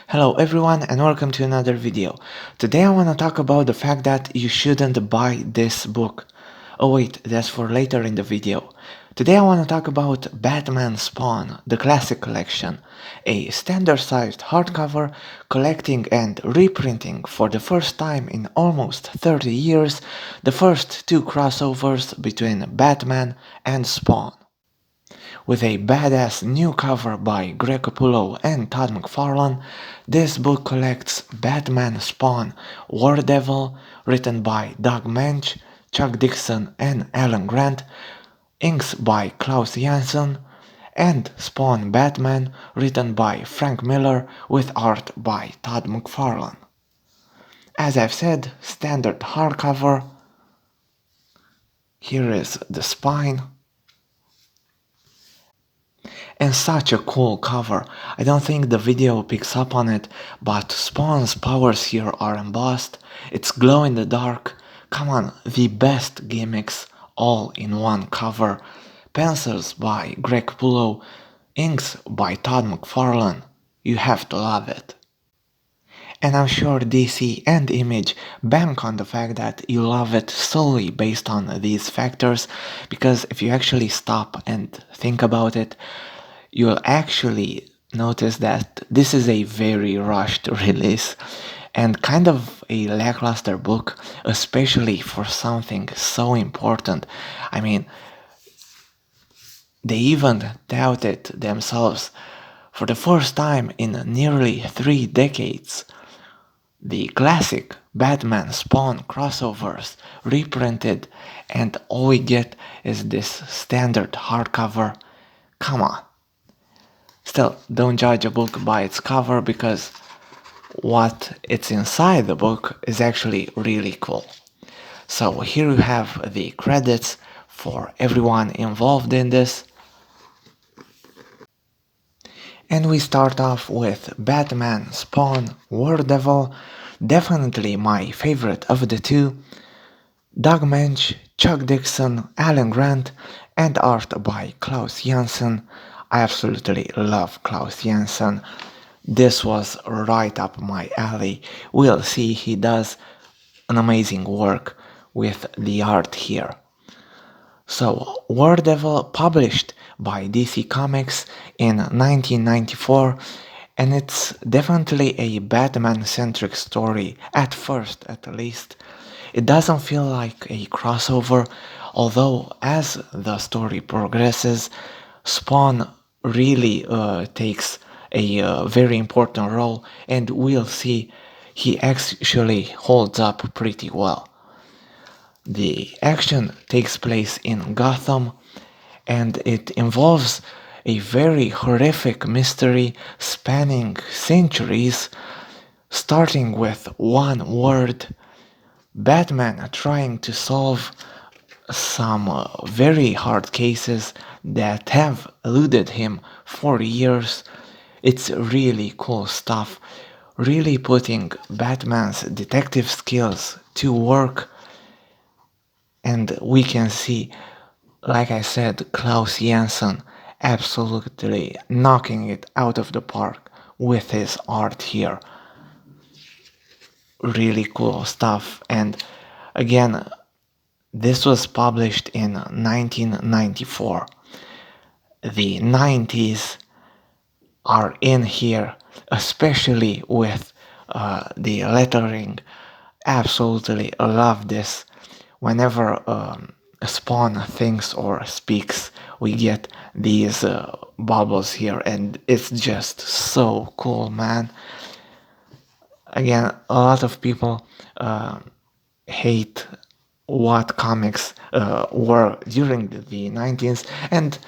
Hello everyone and welcome to another video. Today I want to talk about the fact that you shouldn't buy this book. Oh wait, that's for later in the video. Today I want to talk about Batman Spawn, the classic collection, a standard-sized hardcover collecting and reprinting for the first time in almost 30 years the first two crossovers between Batman and Spawn. With a badass new cover by Capullo and Todd McFarlane, this book collects Batman Spawn, War Devil, written by Doug Mensch, Chuck Dixon and Alan Grant, inks by Klaus Janson, and Spawn Batman, written by Frank Miller with art by Todd McFarlane. As I've said, standard hardcover. Here is the spine. And such a cool cover. I don't think the video picks up on it, but Spawn's powers here are embossed, it's glow in the dark, come on, the best gimmicks all in one cover. Pencils by Capullo, inks by Todd McFarlane, you have to love it. And I'm sure DC and Image bank on the fact that you love it solely based on these factors, because if you actually stop and think about it, you'll actually notice that this is a very rushed release and kind of a lackluster book, especially for something so important. I mean, they even doubted themselves. For the first time in nearly 3 decades, the classic Batman Spawn crossovers reprinted, and all we get is this standard hardcover. Come on. Still, don't judge a book by its cover, because what it's inside the book is actually really cool. So here you have the credits for everyone involved in this. And we start off with Batman Spawn War Devil, definitely my favorite of the two. Doug Mensch, Chuck Dixon, Alan Grant, and art by Klaus Janson. I absolutely love Klaus Janson. This was right up my alley. We'll see, he does an amazing work with the art here. So, War Devil published by DC Comics in 1994, and it's definitely a Batman-centric story, at first at least. It doesn't feel like a crossover, although as the story progresses, Spawn really takes a very important role, and we'll see he actually holds up pretty well. The action takes place in Gotham, and it involves a very horrific mystery spanning centuries, starting with one word: Batman trying to solve some very hard cases that have eluded him for years. It's really cool stuff, really putting Batman's detective skills to work, and we can see, like I said, Klaus Janson absolutely knocking it out of the park with his art here. Really cool stuff. And again, this was published in 1994. The 90s are in here, especially with the lettering. Absolutely love this. Whenever Spawn thinks or speaks, we get these bubbles here, and it's just so cool, man. Again, a lot of people hate what comics were during the 90s, and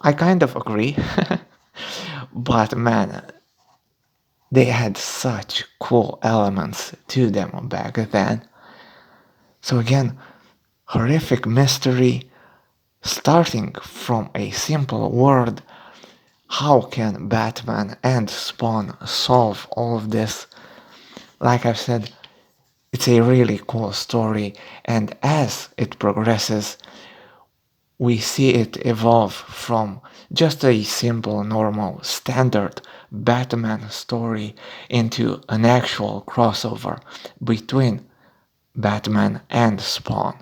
I kind of agree. But man, they had such cool elements to them back then. So again, horrific mystery, starting from a simple word. How can Batman and Spawn solve all of this? Like I've said, it's a really cool story, and as it progresses, we see it evolve from just a simple, normal, standard Batman story into an actual crossover between Batman and Spawn.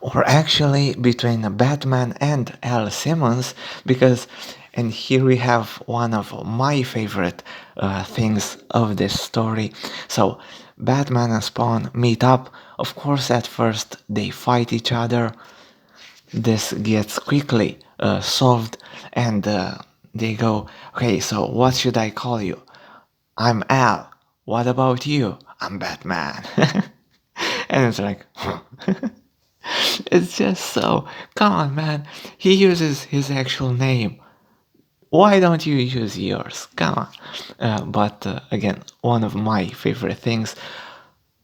Or actually between Batman and Al Simmons, because, and here we have one of my favorite things of this story. So, Batman and Spawn meet up. Of course, at first they fight each other. This gets quickly solved, and they go, okay, so what should I call you? I'm Al. What about you? I'm Batman. And it's like, it's just so, come on, man. He uses his actual name. Why don't you use yours? Come on. But again, one of my favorite things,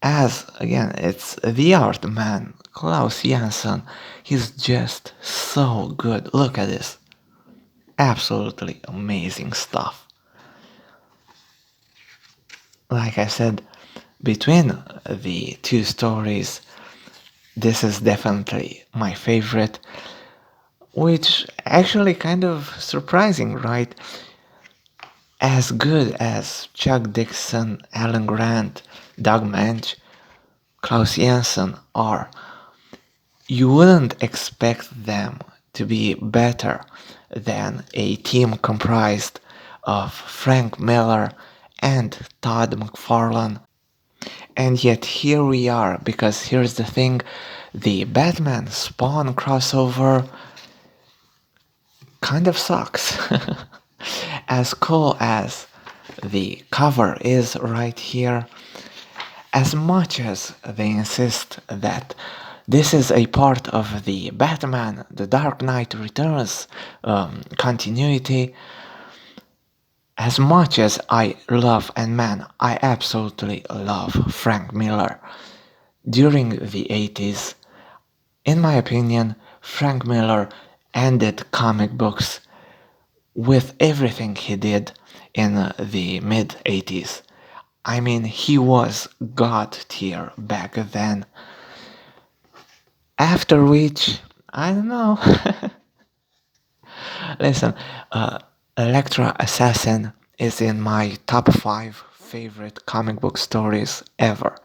as again, it's the art man, Klaus Janson. He's just so good. Look at this. Absolutely amazing stuff. Like I said, between the two stories, this is definitely my favorite, which actually kind of surprising, right? As good as Chuck Dixon, Alan Grant, Doug Mensch, Klaus Janson are, you wouldn't expect them to be better than a team comprised of Frank Miller and Todd McFarlane. And yet here we are, because here's the thing, the Batman Spawn crossover kind of sucks. As cool as the cover is right here, as much as they insist that this is a part of the Batman The Dark Knight Returns continuity, as much as I love, and man, I absolutely love Frank Miller. During the 80s, in my opinion, Frank Miller ended comic books with everything he did in the mid 80s. I mean, he was god tier back then. After which, I don't know. Listen, Elektra Assassin is in my top 5 favorite comic book stories ever.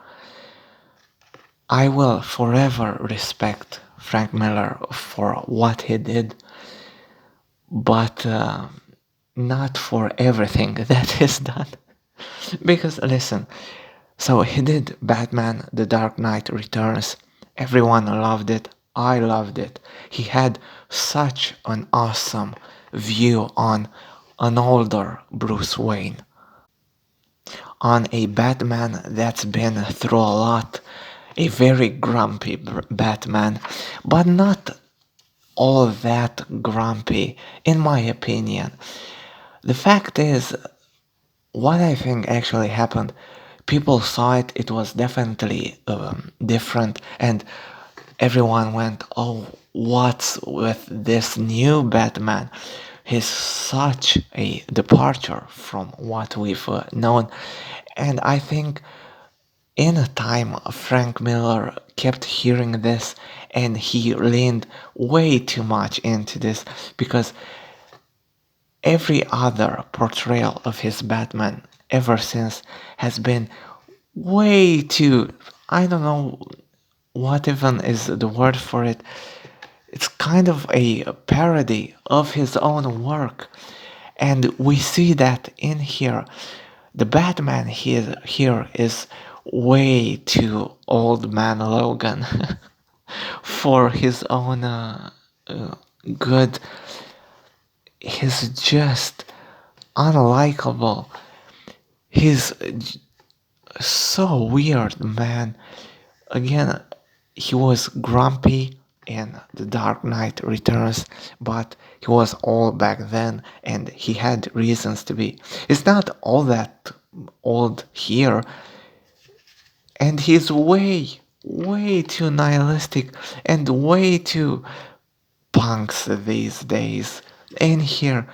I will forever respect Frank Miller for what he did, but not for everything that is done. Because listen, so he did Batman The Dark Knight Returns. Everyone loved it. I loved it. He had such an awesome view on an older Bruce Wayne, on a Batman that's been through a lot, a very grumpy Batman, but not all that grumpy, in my opinion. The fact is, what I think actually happened, people saw it, it was definitely different, and everyone went, oh, what's with this new Batman? He's such a departure from what we've known. And I think in a time, Frank Miller kept hearing this, and he leaned way too much into this, because every other portrayal of his Batman ever since has been way too, I don't know what even is the word for it. It's kind of a parody of his own work. And we see that in here. The Batman here is way too old man Logan for his own good. He's just unlikable. He's so weird, man. Again, he was grumpy in The Dark Knight Returns, but he was old back then, and he had reasons to be. He's not all that old here, and he's way too nihilistic and way too punks these days. In here,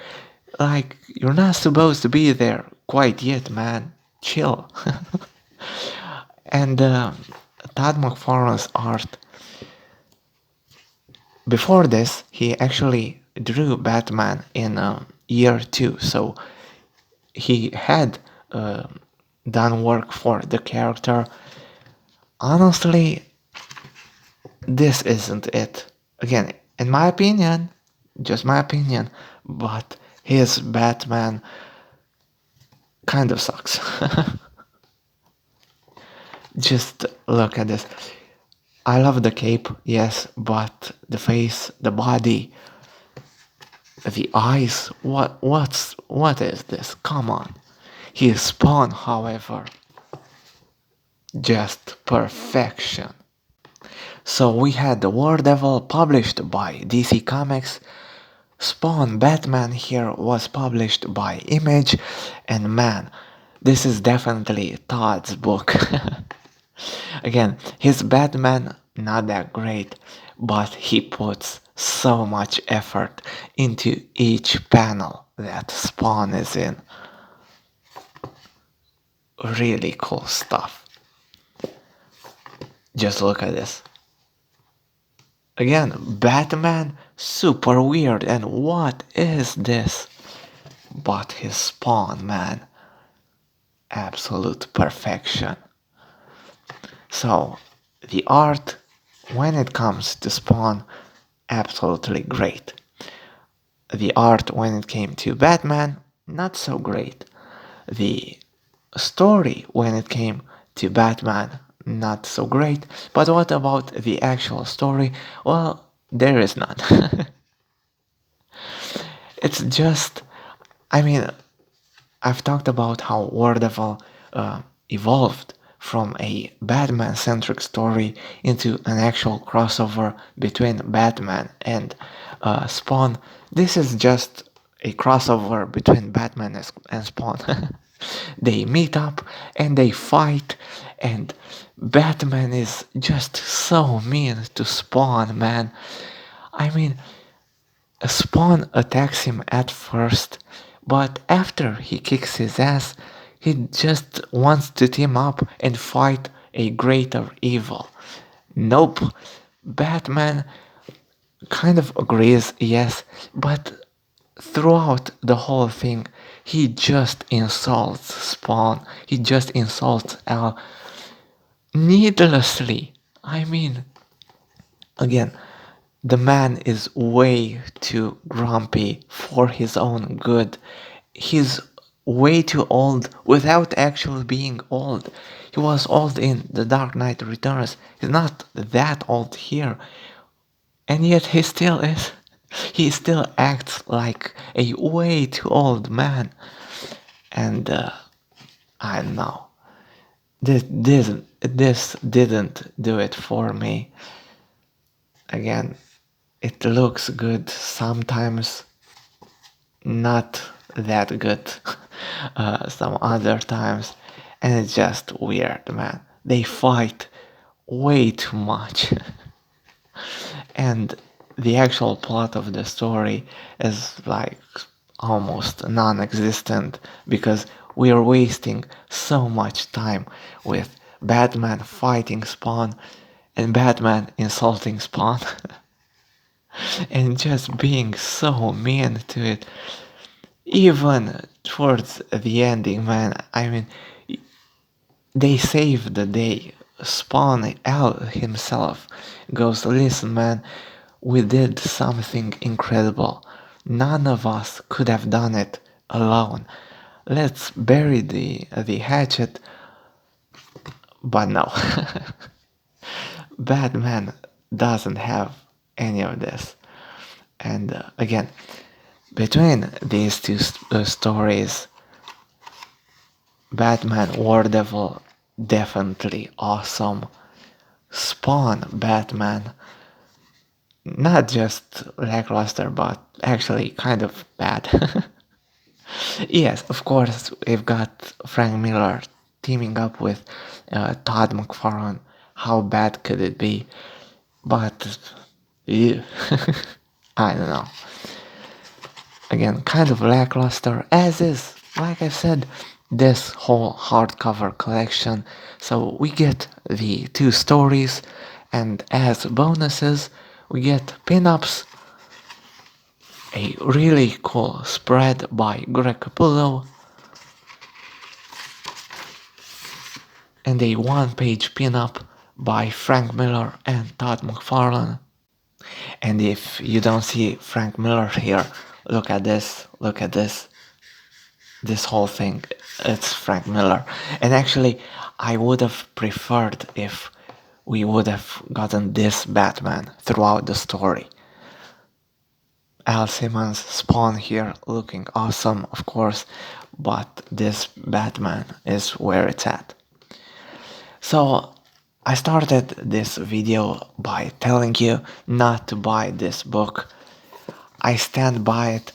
like, you're not supposed to be there quite yet, man. Chill. And Todd McFarlane's art, Before this, he actually drew Batman in year 2, so he had uh, done work for the character. Honestly, this isn't it. Again, in my opinion, just my opinion, but his Batman kind of sucks. Just look at this. I love the cape, yes, but the face, the body, the eyes, what is this? Come on. His Spawn, however, just perfection. So we had the War Devil published by DC Comics. Spawn Batman here was published by Image, and man, this is definitely Todd's book. Again, his Batman not that great, but he puts so much effort into each panel that Spawn is in. Really cool stuff. Just look at this. Again, Batman, super weird, and what is this? But his Spawn, man, absolute perfection. So, the art, when it comes to Spawn, absolutely great. The art, when it came to Batman, not so great. The story, when it came to Batman, not so great. But what about the actual story? Well, there is none. It's just, I mean, I've talked about how War Devil evolved from a Batman-centric story into an actual crossover between Batman and Spawn. This is just a crossover between Batman and Spawn. They meet up and they fight, and Batman is just so mean to Spawn, man. I mean, Spawn attacks him at first, but after he kicks his ass, he just wants to team up and fight a greater evil. Nope. Batman kind of agrees, yes, but throughout the whole thing, he just insults Spawn. He just insults Al needlessly. I mean, again, the man is way too grumpy for his own good. He's way too old without actually being old. He was old in The Dark Knight Returns. He's not that old here. And yet he still is. He still acts like a way too old man. And I don't know. This didn't do it for me. Again, it looks good sometimes, not that good some other times, and it's just weird, man. They fight way too much. And the actual plot of the story is like almost non-existent because we are wasting so much time with Batman fighting Spawn and Batman insulting Spawn and just being so mean to it. Even towards the ending, man, I mean, they save the day. Spawn out himself goes, listen, man, we did something incredible. None of us could have done it alone. Let's bury the hatchet. But no. Batman doesn't have any of this. And again, between these two stories, Batman War Devil, definitely awesome. Spawn Batman, not just lackluster, but actually kind of bad. Yes, of course, we've got Frank Miller teaming up with Todd McFarlane. How bad could it be? But, ew. I don't know. Again, kind of lackluster, as is, like I said, this whole hardcover collection. So we get the two stories, and as bonuses, we get pinups, a really cool spread by Greg Capullo, and a one-page pinup by Frank Miller and Todd McFarlane. And if you don't see Frank Miller here, look at this, look at this. This whole thing, it's Frank Miller. And actually, I would have preferred if we would have gotten this Batman throughout the story. Al Simmons' Spawn here looking awesome, of course, but this Batman is where it's at. So I started this video by telling you not to buy this book. I stand by it.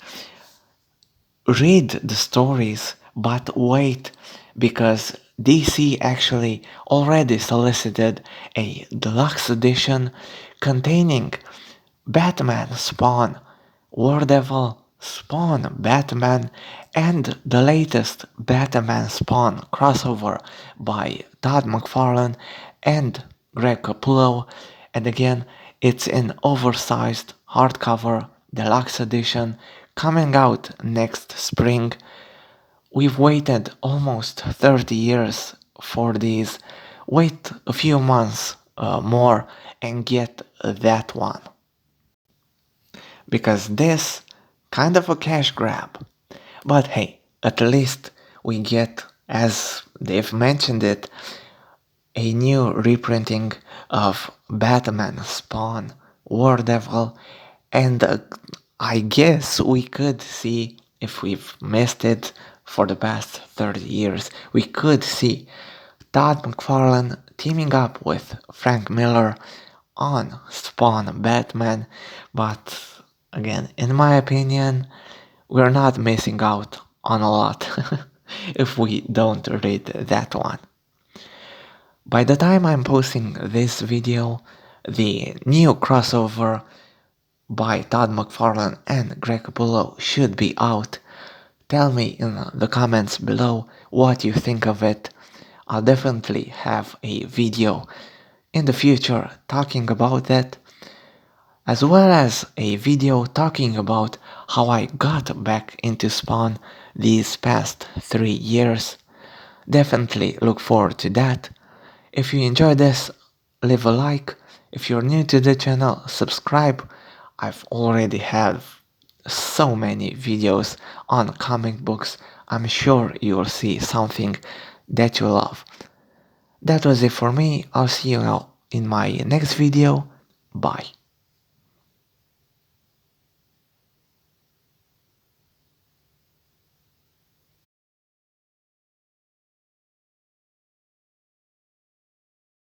Read the stories, but wait, because DC actually already solicited a deluxe edition containing Batman Spawn, War Devil, Spawn Batman, and the latest Batman Spawn crossover by Todd McFarlane and Greg Capullo, and again, it's an oversized hardcover deluxe edition coming out next spring. We've waited almost 30 years for these. Wait a few months more and get that one. Because this, kind of a cash grab. But hey, at least we get, as they've mentioned it, a new reprinting of Batman Spawn, War Devil, and I guess we could see, if we've missed it for the past 30 years, we could see Todd McFarlane teaming up with Frank Miller on Spawn Batman, but again, in my opinion, we're not missing out on a lot if we don't read that one. By the time I'm posting this video, the new crossover by Todd McFarlane and Greg Capullo should be out. Tell me in the comments below what you think of it. I'll definitely have a video in the future talking about that, as well as a video talking about how I got back into Spawn these past 3 years. Definitely look forward to that. If you enjoyed this, leave a like. If you're new to the channel, subscribe. I've already had so many videos on comic books. I'm sure you will see something that you love. That was it for me. I'll see you now in my next video. Bye.